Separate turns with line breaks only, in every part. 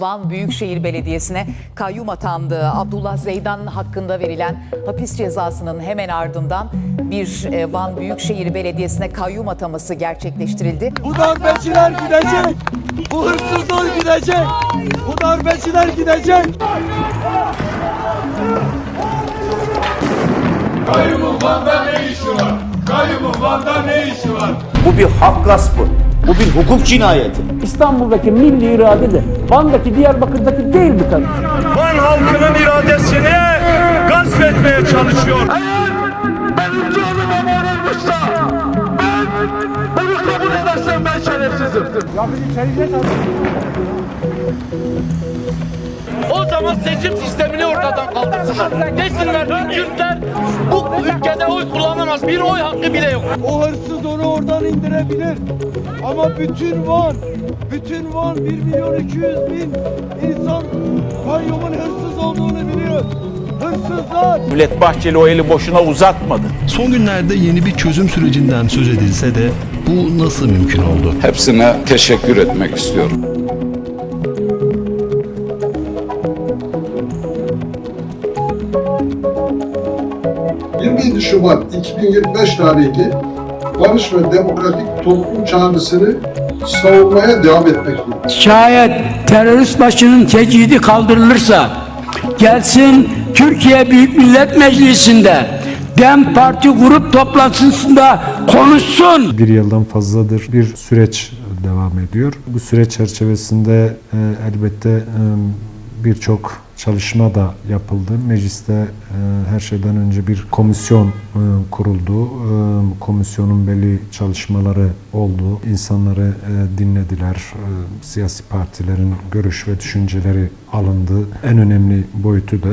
Van Büyükşehir Belediyesi'ne kayyum atandığı Abdullah Zeydan hakkında verilen hapis cezasının hemen ardından bir Van Büyükşehir Belediyesi'ne kayyum ataması gerçekleştirildi.
Bu darbeciler gidecek, bu hırsızlar gidecek, bu darbeciler gidecek.
Kayyumun Van'da ne işi var? Kayyumun Van'da ne işi var?
Bu bir hak gaspı. Bu bir hukuk cinayeti.
İstanbul'daki milli irade de Van'daki, Diyarbakır'daki değil mi tabii?
Van halkının iradesini gasp etmeye çalışıyor.
Eğer benim canım aman olmuşsa, ben bunu kabul edersem ben şerefsizim.
O zaman seçim sistemini ortadan kaldırsınlar. Desinler ki Kürtler bu ülkede oy kullanamaz. Bir oy hakkı bile yok.
O hırsız onu oradan indirebilir. Ama bütün Van 1.200.000 insan kayyumun hırsız olduğunu biliyor. Hırsızlar.
Millet Bahçeli o eli boşuna uzatmadı.
Son günlerde yeni bir çözüm sürecinden söz edilse de bu nasıl mümkün oldu?
Hepsine teşekkür etmek istiyorum.
...27 Şubat 2025 tarihli barış ve demokratik toplum çağrısını savunmaya devam etmektedir.
Şayet terörist başının tecidi kaldırılırsa gelsin Türkiye Büyük Millet Meclisi'nde DEM Parti grup toplantısında konuşsun.
Bir yıldan fazladır bir süreç devam ediyor. Bu süreç çerçevesinde elbette birçok çalışma da yapıldı. Mecliste her şeyden önce bir komisyon kuruldu. Komisyonun belli çalışmaları oldu. İnsanları dinlediler. Siyasi partilerin görüş ve düşünceleri alındı. En önemli boyutu da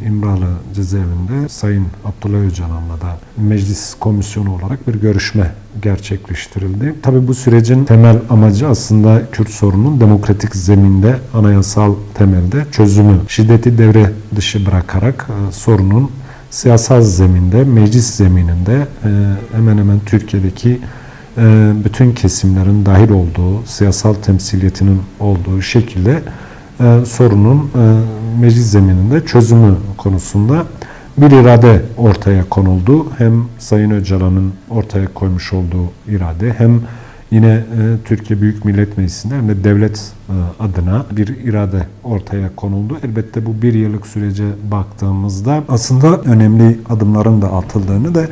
İmralı cezaevinde Sayın Abdullah Öcalan'la da meclis komisyonu olarak bir görüşme gerçekleştirildi. Tabii bu sürecin temel amacı aslında Kürt sorununun demokratik zeminde, anayasal temelde çözümü. Şiddeti devre dışı bırakarak sorunun siyasal zeminde, meclis zemininde hemen hemen Türkiye'deki bütün kesimlerin dahil olduğu, siyasal temsiliyetinin olduğu şekilde sorunun meclis zemininde çözümü konusunda bir irade ortaya konuldu. Hem Sayın Öcalan'ın ortaya koymuş olduğu irade, hem yine Türkiye Büyük Millet Meclisi'nde hem de devlet adına bir irade ortaya konuldu. Elbette bu bir yıllık sürece baktığımızda aslında önemli adımların da atıldığını da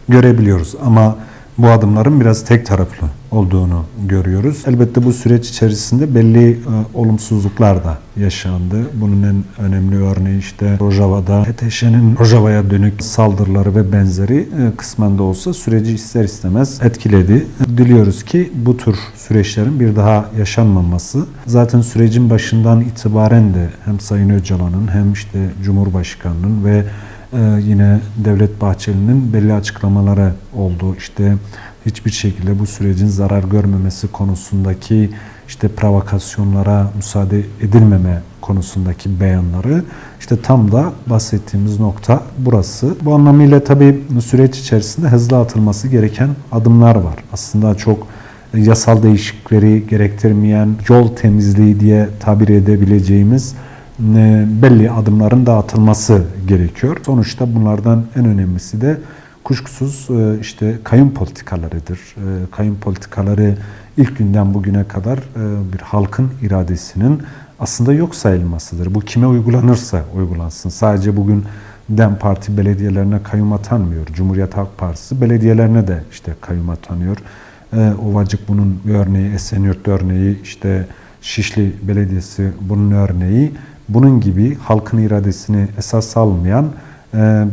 görebiliyoruz. Ama bu adımların biraz tek taraflı olduğunu görüyoruz. Elbette bu süreç içerisinde belli olumsuzluklar da yaşandı. Bunun en önemli örneği işte Rojava'da HTŞ'nin Rojava'ya dönük saldırıları ve benzeri kısmen de olsa süreci ister istemez etkiledi. Diliyoruz ki bu tür süreçlerin bir daha yaşanmaması. Zaten sürecin başından itibaren de hem Sayın Öcalan'ın hem işte Cumhurbaşkanı'nın ve yine Devlet Bahçeli'nin belli açıklamaları oldu. İşte hiçbir şekilde bu sürecin zarar görmemesi konusundaki işte provokasyonlara müsaade edilmeme konusundaki beyanları, işte tam da bahsettiğimiz nokta burası. Bu anlamıyla tabii süreç içerisinde hızlı atılması gereken adımlar var. Aslında çok yasal değişiklikleri gerektirmeyen yol temizliği diye tabir edebileceğimiz belli adımların da atılması gerekiyor. Sonuçta bunlardan en önemlisi de kuşkusuz işte kayyum politikalarıdır. Kayyum politikaları ilk günden bugüne kadar bir halkın iradesinin aslında yok sayılmasıdır. Bu kime uygulanırsa uygulansın. Sadece bugün DEM Parti belediyelerine kayyum atanmıyor. Cumhuriyet Halk Partisi belediyelerine de işte kayyum atanıyor. Ovacık bunun bir örneği, Esenyurt örneği, işte Şişli Belediyesi bunun örneği. Bunun gibi halkın iradesini esas almayan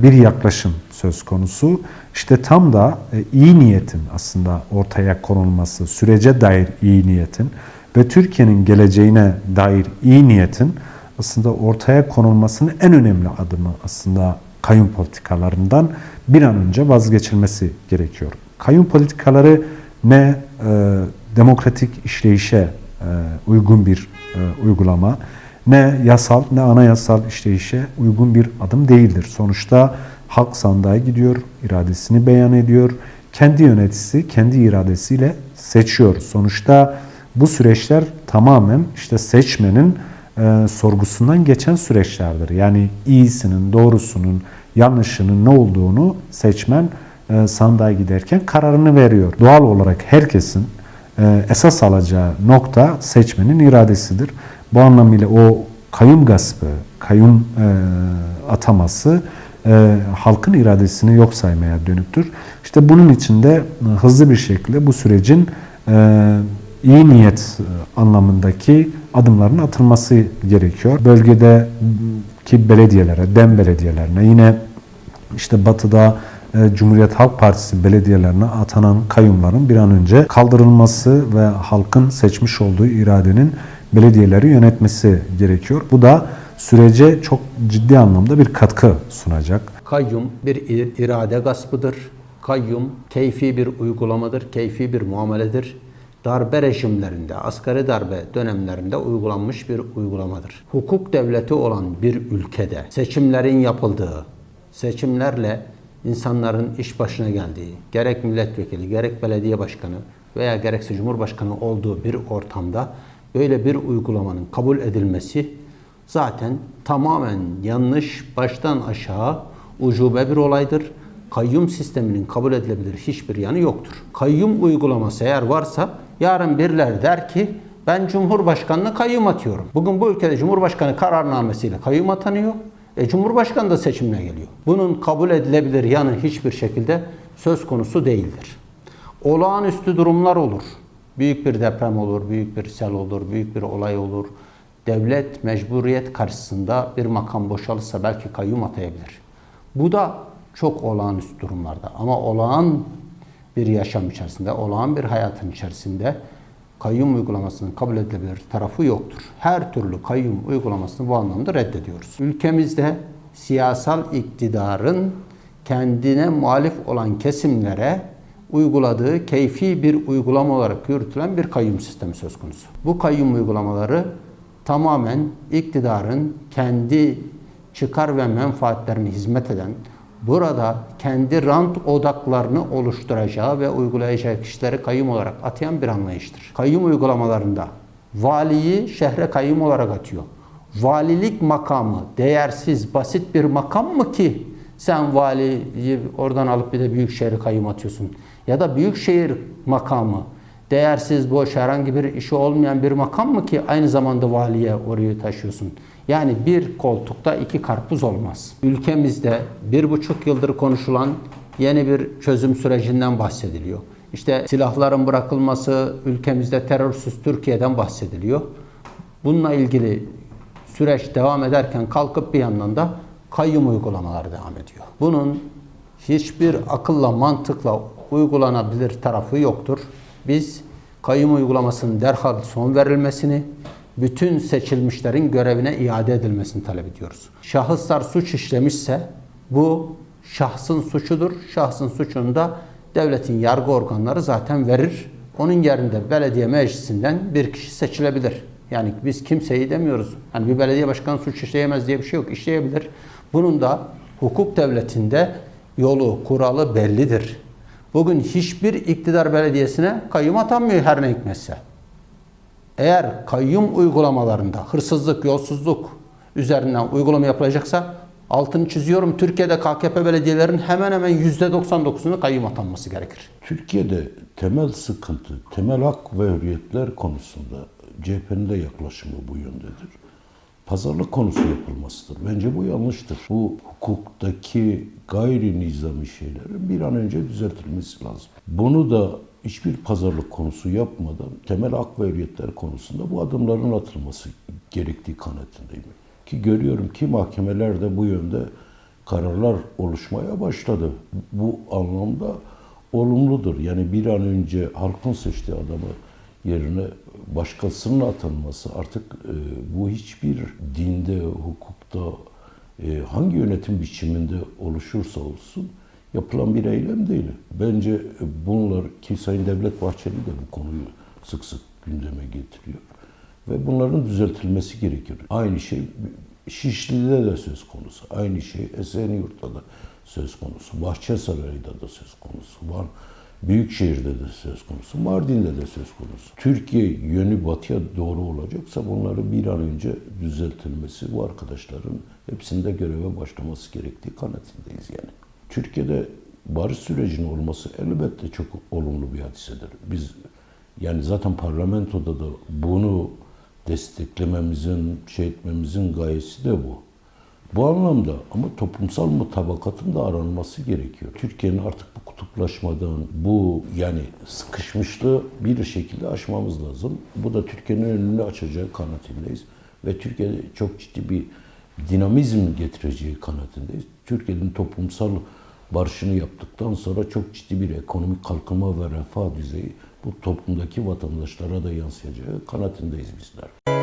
bir yaklaşım söz konusu. İşte tam da iyi niyetin aslında ortaya konulması, sürece dair iyi niyetin ve Türkiye'nin geleceğine dair iyi niyetin aslında ortaya konulmasının en önemli adımı aslında kayyum politikalarından bir an önce vazgeçilmesi gerekiyor. Kayyum politikaları ne demokratik işleyişe uygun bir uygulama, ne yasal ne anayasal işleyişe uygun bir adım değildir. Sonuçta halk sandığa gidiyor, iradesini beyan ediyor, kendi yöneticisi kendi iradesiyle seçiyor. Sonuçta bu süreçler tamamen işte seçmenin sorgusundan geçen süreçlerdir. Yani iyisinin, doğrusunun, yanlışının ne olduğunu seçmen sandığa giderken kararını veriyor. Doğal olarak herkesin esas alacağı nokta seçmenin iradesidir. Bu anlamıyla o kayyum gaspı, kayyum ataması halkın iradesini yok saymaya dönüktür. İşte bunun için de hızlı bir şekilde bu sürecin iyi niyet anlamındaki adımların atılması gerekiyor. Bölgedeki belediyelere, DEM belediyelerine, yine işte Batı'da Cumhuriyet Halk Partisi belediyelerine atanan kayyumların bir an önce kaldırılması ve halkın seçmiş olduğu iradenin belediyeleri yönetmesi gerekiyor. Bu da sürece çok ciddi anlamda bir katkı sunacak.
Kayyum bir irade gaspıdır. Kayyum keyfi bir uygulamadır, keyfi bir muameledir. Darbe rejimlerinde, asgari darbe dönemlerinde uygulanmış bir uygulamadır. Hukuk devleti olan bir ülkede seçimlerin yapıldığı, seçimlerle insanların iş başına geldiği, gerek milletvekili, gerek belediye başkanı veya gerekse cumhurbaşkanı olduğu bir ortamda böyle bir uygulamanın kabul edilmesi zaten tamamen yanlış, baştan aşağı ucube bir olaydır. Kayyum sisteminin kabul edilebilir hiçbir yanı yoktur. Kayyum uygulaması eğer varsa yarın birileri der ki ben Cumhurbaşkanı'na kayyum atıyorum. Bugün bu ülkede Cumhurbaşkanı kararnamesiyle kayyum atanıyor. Cumhurbaşkanı da seçimine geliyor. Bunun kabul edilebilir yanı hiçbir şekilde söz konusu değildir. Olağanüstü durumlar olur. Büyük bir deprem olur, büyük bir sel olur, büyük bir olay olur. Devlet mecburiyet karşısında bir makam boşalırsa belki kayyum atayabilir. Bu da çok olağanüstü durumlarda. Ama olağan bir yaşam içerisinde, olağan bir hayatın içerisinde kayyum uygulamasının kabul edilebilir tarafı yoktur. Her türlü kayyum uygulamasını bu anlamda reddediyoruz. Ülkemizde siyasal iktidarın kendine muhalif olan kesimlere uyguladığı keyfi bir uygulama olarak yürütülen bir kayyum sistemi söz konusu. Bu kayyum uygulamaları tamamen iktidarın kendi çıkar ve menfaatlerine hizmet eden, burada kendi rant odaklarını oluşturacağı ve uygulayacağı kişileri kayyum olarak atayan bir anlayıştır. Kayyum uygulamalarında valiyi şehre kayyum olarak atıyor. Valilik makamı değersiz, basit bir makam mı ki sen valiyi oradan alıp bir de büyükşehir'e kayyum atıyorsun? Ya da büyükşehir makamı değersiz, boş, herhangi bir işi olmayan bir makam mı ki aynı zamanda valiye oraya taşıyorsun? Yani bir koltukta iki karpuz olmaz. Ülkemizde 1,5 yıldır konuşulan yeni bir çözüm sürecinden bahsediliyor. İşte silahların bırakılması, ülkemizde terörsüz Türkiye'den bahsediliyor. Bununla ilgili süreç devam ederken kalkıp bir yandan da kayyum uygulamaları devam ediyor. Bunun hiçbir akılla, mantıkla uygulanabilir tarafı yoktur. Biz kayyum uygulamasının derhal son verilmesini, bütün seçilmişlerin görevine iade edilmesini talep ediyoruz. Şahıslar suç işlemişse bu şahsın suçudur. Şahsın suçunu da devletin yargı organları zaten verir. Onun yerinde belediye meclisinden bir kişi seçilebilir. Yani biz kimseyi demiyoruz. Yani bir belediye başkanı suç işleyemez diye bir şey yok. İşleyebilir. Bunun da hukuk devletinde yolu, kuralı bellidir. Bugün hiçbir iktidar belediyesine kayyum atanmıyor her ne hikmetse. Eğer kayyum uygulamalarında hırsızlık, yolsuzluk üzerinden uygulama yapılacaksa altını çiziyorum, Türkiye'de KKP belediyelerinin hemen hemen %99'unu kayyum atanması gerekir.
Türkiye'de temel sıkıntı, temel hak ve hürriyetler konusunda CHP'nin de yaklaşımı bu yöndedir. Pazarlık konusu yapılmasıdır. Bence bu yanlıştır. Bu hukuktaki gayri nizami şeylerin bir an önce düzeltilmesi lazım. Bunu da hiçbir pazarlık konusu yapmadan temel hak ve hürriyetler konusunda bu adımların atılması gerektiği kanaatindeyim. Ki görüyorum ki mahkemelerde bu yönde kararlar oluşmaya başladı. Bu anlamda olumludur. Yani bir an önce halkın seçtiği adamı yerine başkasının atanması artık bu hiçbir dinde, hukukta, hangi yönetim biçiminde oluşursa olsun yapılan bir eylem değil. Bence bunlar ki Sayın Devlet Bahçeli de bu konuyu sık sık gündeme getiriyor. Ve bunların düzeltilmesi gerekir. Aynı şey Şişli'de de söz konusu. Aynı şey Esenyurt'ta da söz konusu. Bahçesaray'da da söz konusu. Van Büyükşehir'de de söz konusu, Mardin'de de söz konusu. Türkiye yönü batıya doğru olacaksa bunları bir an önce düzeltilmesi, bu arkadaşların hepsinde göreve başlaması gerektiği kanaatindeyiz yani. Türkiye'de barış sürecinin olması elbette çok olumlu bir hadisedir. Biz yani zaten parlamentoda da bunu desteklememizin, etmemizin gayesi de bu. Bu anlamda ama toplumsal mutabakatın da aranması gerekiyor. Türkiye'nin artık bu kutuplaşmadan, bu yani sıkışmışlığı bir şekilde aşmamız lazım. Bu da Türkiye'nin önünü açacağı kanaatindeyiz. Ve Türkiye'de çok ciddi bir dinamizm getireceği kanaatindeyiz. Türkiye'nin toplumsal barışını yaptıktan sonra çok ciddi bir ekonomik kalkınma ve refah düzeyi bu toplumdaki vatandaşlara da yansıyacağı kanaatindeyiz bizler.